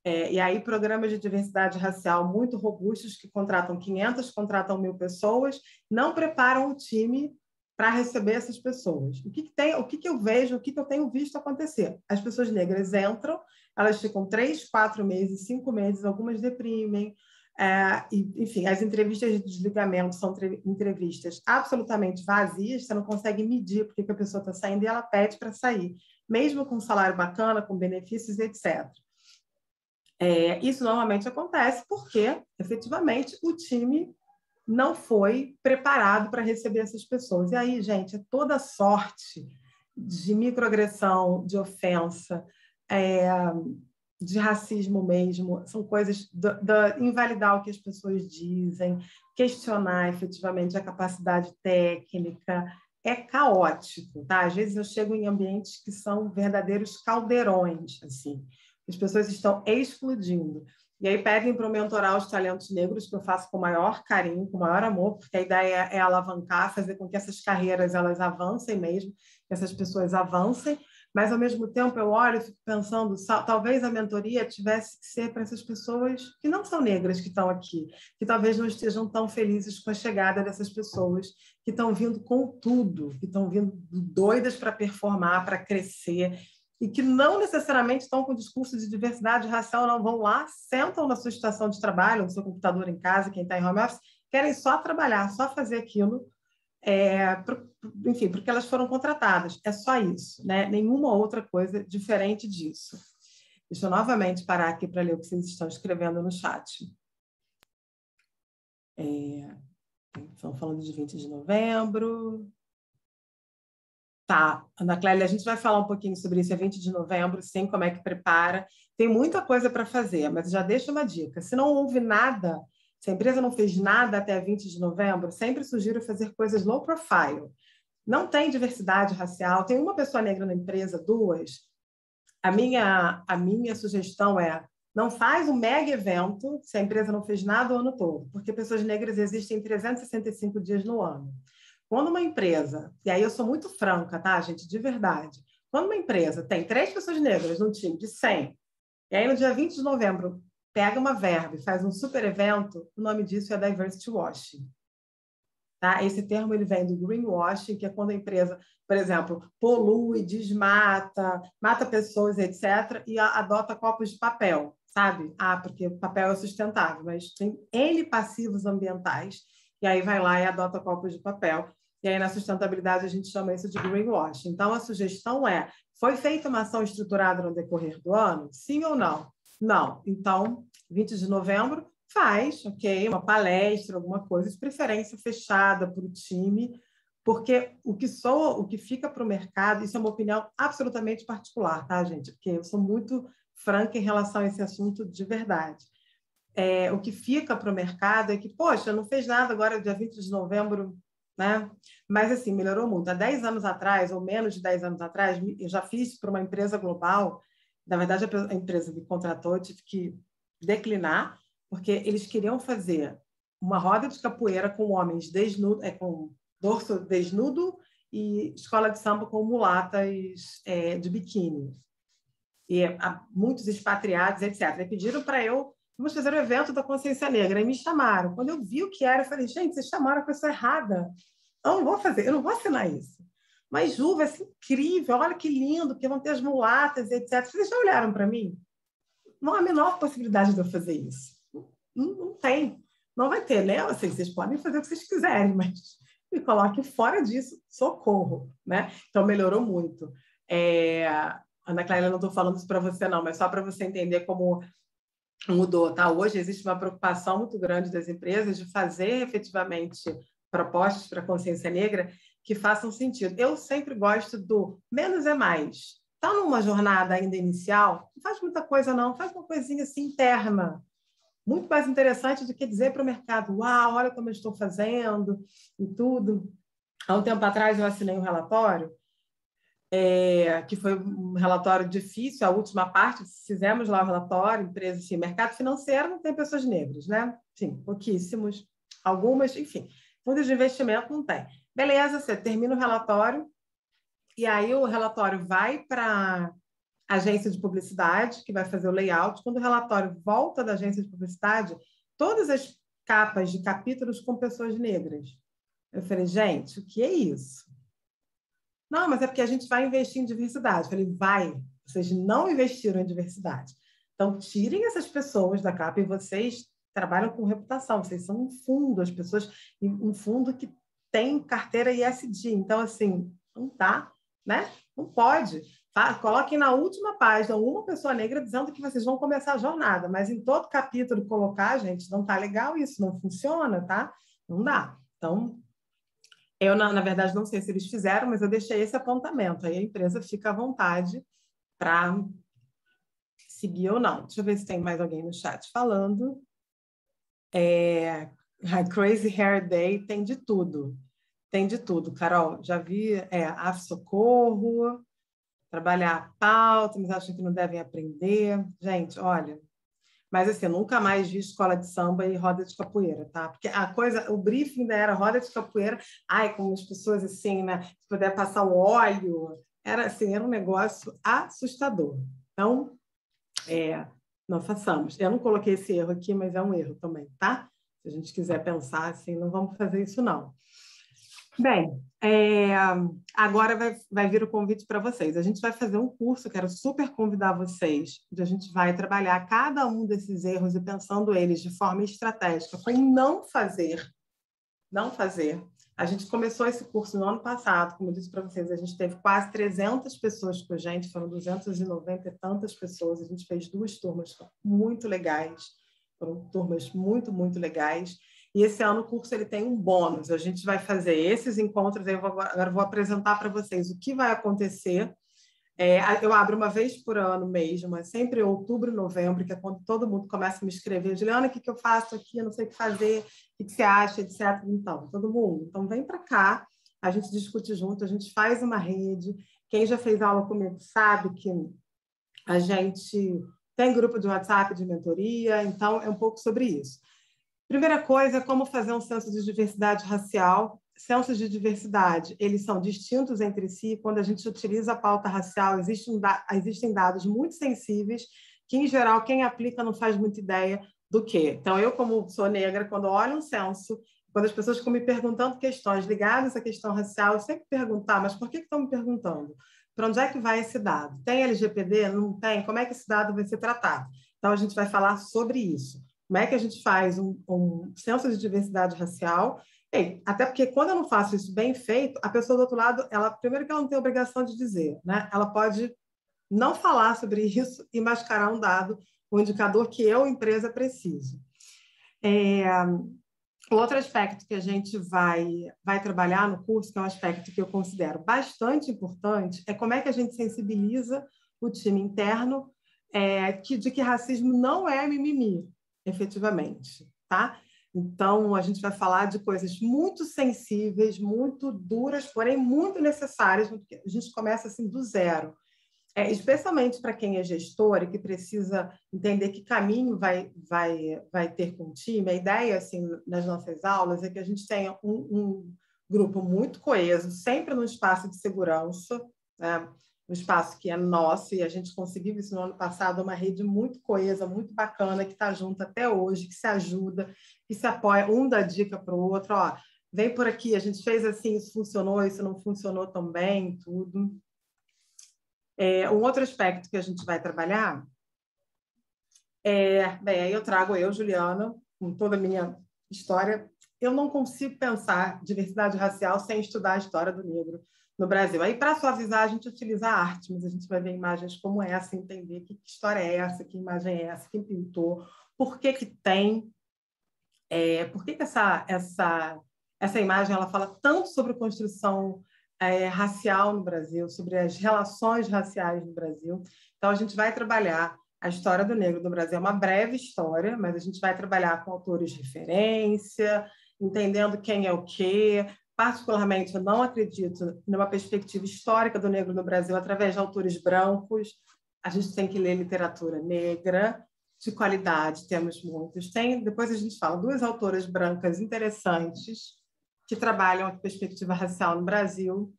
E aí, programas de diversidade racial muito robustos, que contratam 500, contratam 1.000 pessoas, não preparam o time para receber essas pessoas. O que eu vejo, o que eu tenho visto acontecer? As pessoas negras entram, elas ficam 3, 4 meses, 5 meses, algumas deprimem, enfim, as entrevistas de desligamento são entrevistas absolutamente vazias, você não consegue medir porque que a pessoa está saindo e ela pede para sair, mesmo com um salário bacana, com benefícios, etc. Isso normalmente acontece porque, efetivamente, o time não foi preparado para receber essas pessoas. E aí, gente, é toda sorte de microagressão, de ofensa, de racismo mesmo, são coisas invalidar o que as pessoas dizem, questionar efetivamente a capacidade técnica, é caótico, tá? Às vezes eu chego em ambientes que são verdadeiros caldeirões, assim, as pessoas estão explodindo. E aí pedem para eu mentorar os talentos negros, que eu faço com o maior carinho, com o maior amor, porque a ideia é alavancar, fazer com que essas carreiras elas avancem mesmo, que essas pessoas avancem, mas, ao mesmo tempo, eu olho e fico pensando, talvez a mentoria tivesse que ser para essas pessoas que não são negras que estão aqui, que talvez não estejam tão felizes com a chegada dessas pessoas, que estão vindo com tudo, que estão vindo doidas para performar, para crescer. e que não necessariamente estão com discurso de diversidade racial, não vão lá, sentam na sua estação de trabalho, no seu computador em casa, quem está em home office, querem só trabalhar, só fazer aquilo, enfim, porque elas foram contratadas. É só isso, né? Nenhuma outra coisa diferente disso. Deixa eu novamente parar aqui para ler o que vocês estão escrevendo no chat. Estão falando de 20 de novembro. Tá, Ana Clélia, a gente vai falar um pouquinho sobre isso, é 20 de novembro, sim, como é que prepara. Tem muita coisa para fazer, mas já deixo uma dica. Se não houve nada, se a empresa não fez nada até 20 de novembro, sempre sugiro fazer coisas low profile. Não tem diversidade racial, tem uma pessoa negra na empresa, duas. A minha sugestão é, não faz um mega evento se a empresa não fez nada o ano todo, porque pessoas negras existem 365 dias no ano. Quando uma empresa, e aí eu sou muito franca, tá, gente, de verdade, quando uma empresa tem 3 pessoas negras num time de 100, e aí no dia 20 de novembro pega uma verba e faz um super evento, o nome disso é diversity washing. Tá? Esse termo ele vem do greenwashing, que é quando a empresa, por exemplo, polui, desmata, mata pessoas, etc., e adota copos de papel, sabe? Porque o papel é sustentável, mas tem N passivos ambientais, e aí vai lá e adota copos de papel. E aí, na sustentabilidade, a gente chama isso de greenwashing. Então, a sugestão é, foi feita uma ação estruturada no decorrer do ano? Sim ou não? Não. Então, 20 de novembro, faz, ok, uma palestra, alguma coisa, de preferência fechada para o time, porque o que fica para o mercado, isso é uma opinião absolutamente particular, tá, gente? Porque eu sou muito franca em relação a esse assunto de verdade. O que fica para o mercado é que, poxa, não fez nada agora, dia 20 de novembro, né? Mas, assim, melhorou muito. Há 10 anos atrás, ou menos de 10 anos atrás, eu já fiz para uma empresa global, na verdade, a empresa me contratou, eu tive que declinar, porque eles queriam fazer uma roda de capoeira com homens desnudos, com dorso desnudo e escola de samba com mulatas de biquíni. E muitos expatriados, etc. E pediram para vamos fazer o evento da consciência negra. E me chamaram. Quando eu vi o que era, eu falei, gente, vocês chamaram a pessoa errada. Eu não vou fazer, eu não vou assinar isso. Mas, Ju, vai ser incrível, olha que lindo, porque vão ter as mulatas, etc. Vocês já olharam para mim? Não há a menor possibilidade de eu fazer isso. Não tem. Não vai ter, né? Assim, vocês podem fazer o que vocês quiserem, mas me coloquem fora disso, socorro, né? Então, melhorou muito. Ana Clara, não estou falando isso para você, não, mas só para você entender como mudou, tá? Hoje existe uma preocupação muito grande das empresas de fazer efetivamente propostas para a consciência negra que façam sentido. Eu sempre gosto do menos é mais. Está numa jornada ainda inicial, não faz muita coisa, não, faz uma coisinha assim interna. Muito mais interessante do que dizer para o mercado, uau, olha como eu estou fazendo e tudo. Há um tempo atrás eu assinei um relatório, que foi um relatório difícil, a última parte, fizemos lá o relatório, empresa, enfim, mercado financeiro não tem pessoas negras, né? Sim, pouquíssimos, algumas, enfim, fundos de investimento não tem. Beleza, você termina o relatório, e aí o relatório vai para a agência de publicidade, que vai fazer o layout. Quando o relatório volta da agência de publicidade, todas as capas de capítulos com pessoas negras. Eu falei, gente, o que é isso? Não, mas é porque a gente vai investir em diversidade. Eu falei, vai, vocês não investiram em diversidade. Então, tirem essas pessoas da capa e vocês trabalham com reputação. Vocês são um fundo, as pessoas, um fundo que tem carteira ISD. Então, assim, não dá, né? Não pode. Coloquem na última página uma pessoa negra dizendo que vocês vão começar a jornada, mas em todo capítulo colocar, gente, não tá legal isso, não funciona, tá? Não dá. Então, eu, na verdade, não sei se eles fizeram, mas eu deixei esse apontamento. Aí a empresa fica à vontade para seguir ou não. Deixa eu ver se tem mais alguém no chat falando. Crazy Hair Day tem de tudo. Tem de tudo, Carol. Já vi socorro, trabalhar a pauta, mas acham que não devem aprender. Gente, olha, mas assim, eu nunca mais vi escola de samba e roda de capoeira, tá? Porque o briefing ainda era roda de capoeira, com as pessoas assim, né? Se puder passar o óleo, era um negócio assustador. Então, não façamos. Eu não coloquei esse erro aqui, mas é um erro também, tá? Se a gente quiser pensar assim, não vamos fazer isso, não. Bem, agora vai vir o convite para vocês. A gente vai fazer um curso, quero super convidar vocês, onde a gente vai trabalhar cada um desses erros e pensando eles de forma estratégica, com não fazer. Não fazer. A gente começou esse curso no ano passado, como eu disse para vocês, a gente teve quase 300 pessoas com a gente, foram 290 e tantas pessoas, a gente fez 2 turmas muito legais, foram turmas muito, muito legais. E esse ano o curso ele tem um bônus. A gente vai fazer esses encontros. Agora vou apresentar para vocês o que vai acontecer. Eu abro uma vez por ano mesmo, mas sempre outubro, novembro, que é quando todo mundo começa a me escrever. Juliana, o que eu faço aqui? Eu não sei o que fazer. O que você acha, etc. Então, todo mundo. Então, vem para cá. A gente discute junto. A gente faz uma rede. Quem já fez aula comigo sabe que a gente tem grupo de WhatsApp de mentoria. Então, é um pouco sobre isso. Primeira coisa, como fazer um censo de diversidade racial. Censos de diversidade, eles são distintos entre si. Quando a gente utiliza a pauta racial, existem dados muito sensíveis que, em geral, quem aplica não faz muita ideia do que. Então, eu, como sou negra, quando olho um censo, quando as pessoas ficam me perguntando questões ligadas à questão racial, eu sempre pergunto, mas por que estão me perguntando? Para onde é que vai esse dado? Tem LGPD? Não tem? Como é que esse dado vai ser tratado? Então, a gente vai falar sobre isso. Como é que a gente faz um censo de diversidade racial? Até porque quando eu não faço isso bem feito, a pessoa do outro lado, primeiro que ela não tem obrigação de dizer, né? Ela pode não falar sobre isso e mascarar um dado, um indicador que eu, empresa, preciso. Outro aspecto que a gente vai trabalhar no curso, que é um aspecto que eu considero bastante importante, é como é que a gente sensibiliza o time interno de que racismo não é mimimi, efetivamente, tá? Então, a gente vai falar de coisas muito sensíveis, muito duras, porém muito necessárias, porque a gente começa assim do zero. Especialmente para quem é gestor e que precisa entender que caminho vai ter com o time. A ideia, assim, nas nossas aulas é que a gente tenha um grupo muito coeso, sempre num espaço de segurança, né? Um espaço que é nosso, e a gente conseguiu isso no ano passado, uma rede muito coesa, muito bacana, que está junto até hoje, que se ajuda, que se apoia, um dá dica para o outro, vem por aqui, a gente fez assim, isso funcionou, isso não funcionou tão bem, tudo. Um outro aspecto que a gente vai trabalhar aí eu trago Juliana, com toda a minha história. Eu não consigo pensar diversidade racial sem estudar a história do negro no Brasil. Aí, para suavizar, a gente utiliza a arte, mas a gente vai ver imagens como essa, entender que história é essa, que imagem é essa, quem pintou, por que tem, por que essa imagem ela fala tanto sobre construção racial no Brasil, sobre as relações raciais no Brasil. Então, a gente vai trabalhar a história do negro no Brasil. É uma breve história, mas a gente vai trabalhar com autores de referência, entendendo quem é o quê. Particularmente, eu não acredito numa perspectiva histórica do negro no Brasil através de autores brancos. A gente tem que ler literatura negra, de qualidade, temos muitos. Depois a gente fala 2 autoras brancas interessantes que trabalham a perspectiva racial no Brasil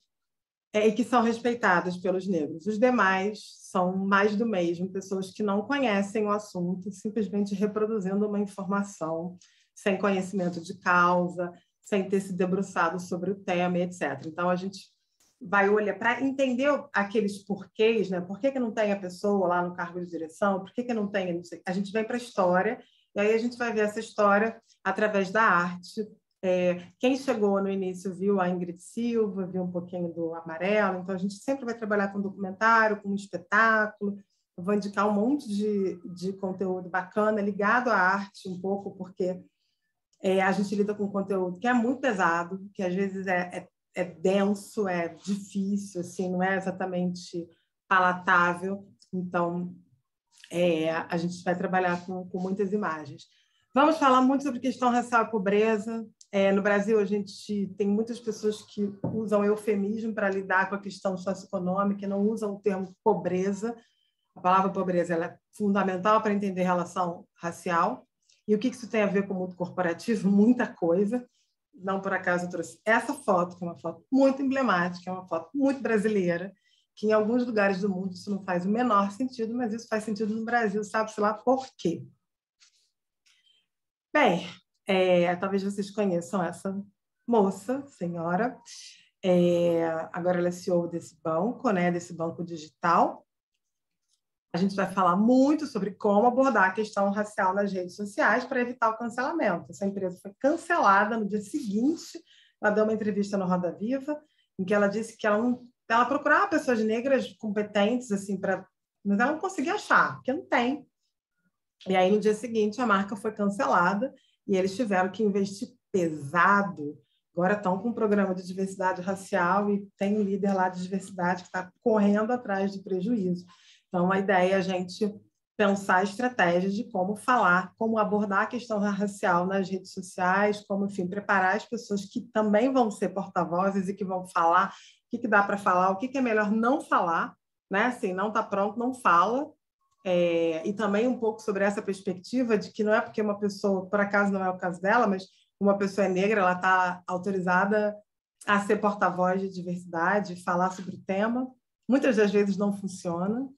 e que são respeitadas pelos negros. Os demais são mais do mesmo, pessoas que não conhecem o assunto, simplesmente reproduzindo uma informação sem conhecimento de causa, sem ter se debruçado sobre o tema, etc. Então, a gente vai olhar para entender aqueles porquês, né? Por que não tem a pessoa lá no cargo de direção? Por que não tem? Não sei. A gente vem para a história, e aí a gente vai ver essa história através da arte. Quem chegou no início viu a Ingrid Silva, viu um pouquinho do Amarelo, então a gente sempre vai trabalhar com documentário, com espetáculo. Eu vou indicar um monte de conteúdo bacana ligado à arte um pouco, porque a gente lida com conteúdo que é muito pesado, que às vezes é denso, é difícil, assim, não é exatamente palatável. Então, a gente vai trabalhar com muitas imagens. Vamos falar muito sobre questão racial e pobreza. No Brasil, a gente tem muitas pessoas que usam eufemismo para lidar com a questão socioeconômica e não usam o termo pobreza. A palavra pobreza ela é fundamental para entender a relação racial. E o que isso tem a ver com o mundo corporativo? Muita coisa. Não por acaso eu trouxe essa foto, que é uma foto muito emblemática, é uma foto muito brasileira, que em alguns lugares do mundo isso não faz o menor sentido, mas isso faz sentido no Brasil, sabe-se lá por quê. Bem, talvez vocês conheçam essa moça, senhora. Agora ela é CEO desse banco, né, desse banco digital. A gente vai falar muito sobre como abordar a questão racial nas redes sociais para evitar o cancelamento. Essa empresa foi cancelada no dia seguinte. Ela deu uma entrevista no Roda Viva, em que ela disse que ela procurava pessoas negras competentes, assim, mas ela não conseguia achar, porque não tem. E aí, no dia seguinte, a marca foi cancelada e eles tiveram que investir pesado. Agora estão com um programa de diversidade racial e tem um líder lá de diversidade que está correndo atrás de prejuízo. Então, a ideia é a gente pensar estratégias de como falar, como abordar a questão racial nas redes sociais, como, enfim, preparar as pessoas que também vão ser porta-vozes e que vão falar o que dá para falar, o que é melhor não falar, né? Assim, não está pronto, não fala. E também um pouco sobre essa perspectiva de que não é porque uma pessoa, por acaso não é o caso dela, mas uma pessoa é negra, ela está autorizada a ser porta-voz de diversidade, falar sobre o tema. Muitas das vezes não funciona.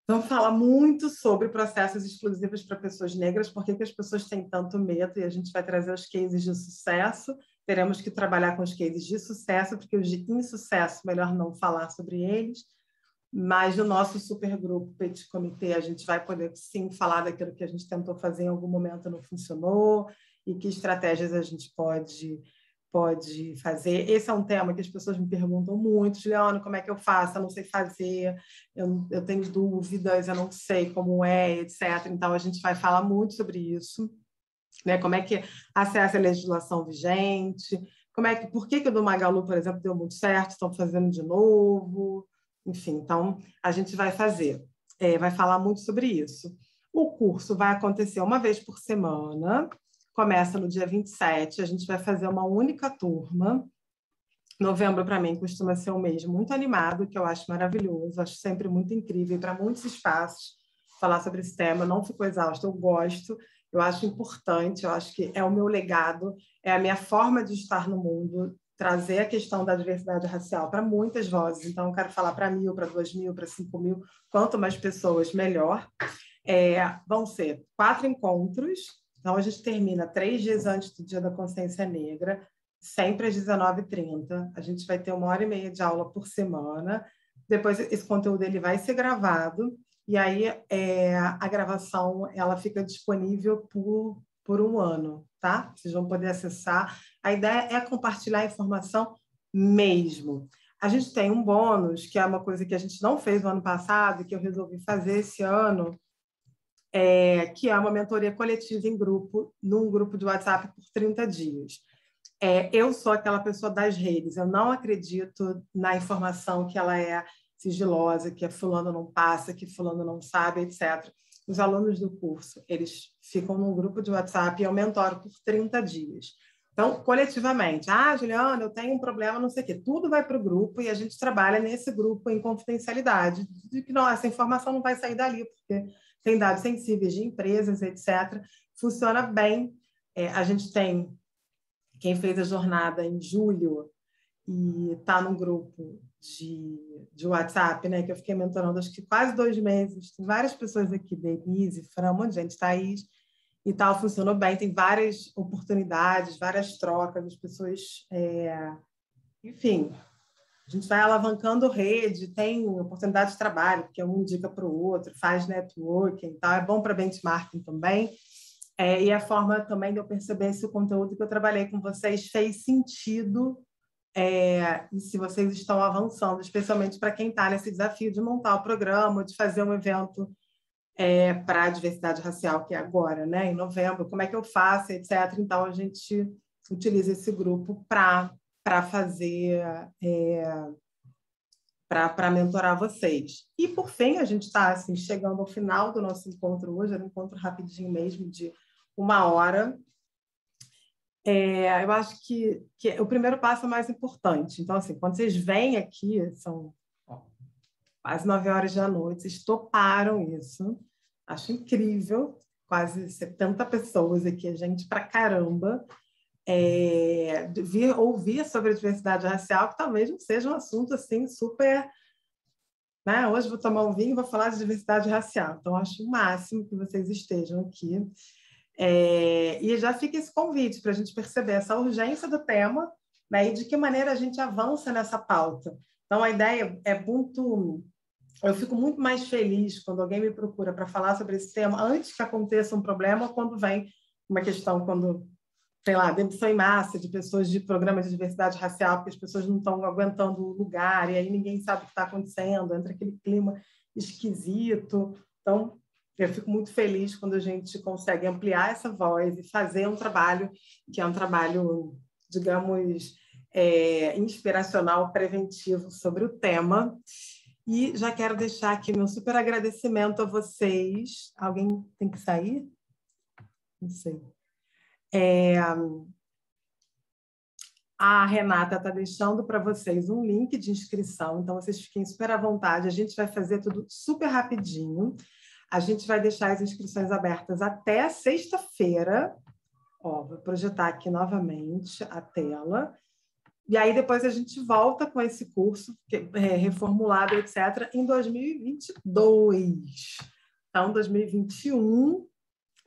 Vamos falar muito sobre processos exclusivos para pessoas negras, por que as pessoas têm tanto medo, e a gente vai trazer os cases de sucesso. Teremos que trabalhar com os cases de sucesso, porque os de insucesso, melhor não falar sobre eles. Mas no nosso supergrupo Petit Comitê, a gente vai poder, sim, falar daquilo que a gente tentou fazer em algum momento não funcionou e que estratégias a gente pode fazer. Esse é um tema que as pessoas me perguntam muito, Juliana, como é que eu faço? Eu não sei fazer, eu tenho dúvidas, eu não sei como é, etc. Então, a gente vai falar muito sobre isso, né? Como é que acessa a legislação vigente, por que o do Magalu, por exemplo, deu muito certo, estão fazendo de novo, enfim. Então, a gente vai vai falar muito sobre isso. O curso vai acontecer uma vez por semana, começa no dia 27, a gente vai fazer uma única turma. Novembro, para mim, costuma ser um mês muito animado, que eu acho maravilhoso, acho sempre muito incrível, para muitos espaços, falar sobre esse tema. Eu não fico exausta, eu gosto, eu acho importante, eu acho que é o meu legado, é a minha forma de estar no mundo, trazer a questão da diversidade racial para muitas vozes. Então, eu quero falar para 1.000, para 2.000, para 5.000, quanto mais pessoas, melhor. Vão ser 4 encontros. Então, a gente termina 3 dias antes do Dia da Consciência Negra, sempre às 19h30. A gente vai ter 1h30 de aula por semana. Depois, esse conteúdo ele vai ser gravado. E aí, a gravação ela fica disponível por um ano, tá? Vocês vão poder acessar. A ideia é compartilhar a informação mesmo. A gente tem um bônus, que é uma coisa que a gente não fez no ano passado, que eu resolvi fazer esse ano, que é uma mentoria coletiva em grupo, num grupo de WhatsApp por 30 dias. Eu sou aquela pessoa das redes, eu não acredito na informação que ela é sigilosa, que fulano não passa, que fulano não sabe, etc. Os alunos do curso, eles ficam num grupo de WhatsApp e eu mentoro por 30 dias. Então, coletivamente, Juliana, eu tenho um problema, não sei o quê. Tudo vai para o grupo e a gente trabalha nesse grupo em confidencialidade, de que não, essa informação não vai sair dali, porque tem dados sensíveis de empresas, etc. Funciona bem. A gente tem quem fez a jornada em julho e está num grupo de WhatsApp, né, que eu fiquei mentorando acho que quase 2 meses. Tem várias pessoas aqui, Denise, Fran, um monte de gente, Thaís, e tal, funcionou bem. Tem várias oportunidades, várias trocas, as pessoas... Enfim, a gente vai alavancando rede, tem oportunidade de trabalho, porque um indica para o outro, faz networking e tal. É bom para benchmarking também. E a forma também de eu perceber se o conteúdo que eu trabalhei com vocês fez sentido e se vocês estão avançando, especialmente para quem está nesse desafio de montar o programa, de fazer um evento para a diversidade racial, que é agora, né, em novembro, como é que eu faço, etc. Então, a gente utiliza esse grupo para fazer, para mentorar vocês. E, por fim, a gente está assim, chegando ao final do nosso encontro hoje, era um encontro rapidinho mesmo, de 1 hora. Eu acho que o primeiro passo é o mais importante. Então, assim, quando vocês vêm aqui, são quase 9 horas da noite, vocês toparam isso. Acho incrível. Quase 70 pessoas aqui, a gente pra caramba. Vir ouvir sobre a diversidade racial, que talvez não seja um assunto assim super... Né? Hoje vou tomar um vinho e vou falar de diversidade racial. Então, acho o máximo que vocês estejam aqui. E já fica esse convite para a gente perceber essa urgência do tema, né, e de que maneira a gente avança nessa pauta. Então, a ideia é muito... Eu fico muito mais feliz quando alguém me procura para falar sobre esse tema antes que aconteça um problema ou quando vem uma questão, quando, sei lá, demissão em massa de pessoas de programas de diversidade racial, porque as pessoas não estão aguentando o lugar, e aí ninguém sabe o que está acontecendo, entra aquele clima esquisito. Então, eu fico muito feliz quando a gente consegue ampliar essa voz e fazer um trabalho que é um trabalho, digamos, inspiracional, preventivo sobre o tema. E já quero deixar aqui meu super agradecimento a vocês. Alguém tem que sair? Não sei. A Renata está deixando para vocês um link de inscrição, então vocês fiquem super à vontade. A gente vai fazer tudo super rapidinho. A gente vai deixar as inscrições abertas até sexta-feira. Vou projetar aqui novamente a tela. E aí depois a gente volta com esse curso reformulado, etc., em 2022. Então, 2021,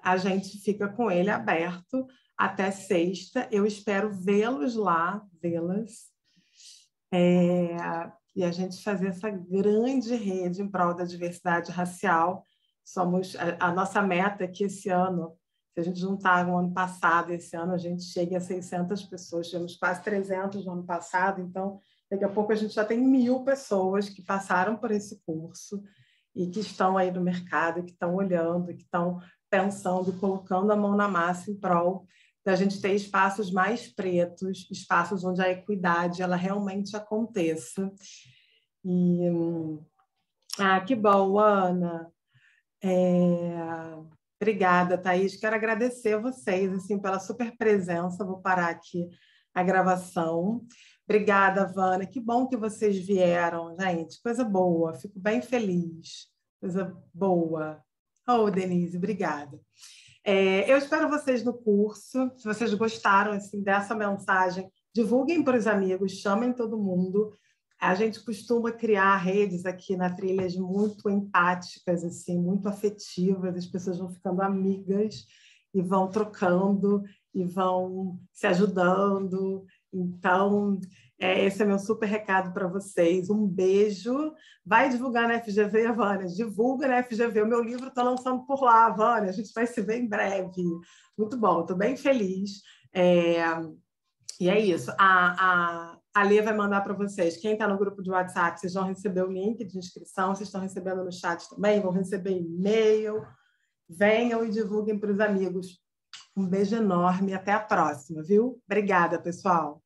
a gente fica com ele aberto até sexta. Eu espero vê-los lá, vê-las. E a gente fazer essa grande rede em prol da diversidade racial. A nossa meta é que esse ano, se a gente juntar no ano passado, esse ano a gente chegue a 600 pessoas, tivemos quase 300 no ano passado, então daqui a pouco a gente já tem 1.000 pessoas que passaram por esse curso e que estão aí no mercado, que estão olhando, que estão pensando, colocando a mão na massa em prol da gente ter espaços mais pretos, espaços onde a equidade ela realmente aconteça. Que bom, Ana. Obrigada, Thaís. Quero agradecer a vocês assim, pela super presença. Vou parar aqui a gravação. Obrigada, Vânia. Que bom que vocês vieram, gente. Coisa boa. Fico bem feliz. Coisa boa. Denise, obrigada. Eu espero vocês no curso. Se vocês gostaram assim, dessa mensagem, divulguem para os amigos, chamem todo mundo. A gente costuma criar redes aqui na Trilhas muito empáticas, assim, muito afetivas. As pessoas vão ficando amigas e vão trocando e vão se ajudando. Então, esse é meu super recado para vocês. Um beijo. Vai divulgar na FGV, Vânia. Divulga na FGV. O meu livro está lançando por lá, Vânia. A gente vai se ver em breve. Muito bom, estou bem feliz. E é isso. A Lê vai mandar para vocês. Quem está no grupo de WhatsApp, vocês vão receber o link de inscrição, vocês estão recebendo no chat também, vão receber e-mail. Venham e divulguem para os amigos. Um beijo enorme e até a próxima, viu? Obrigada, pessoal.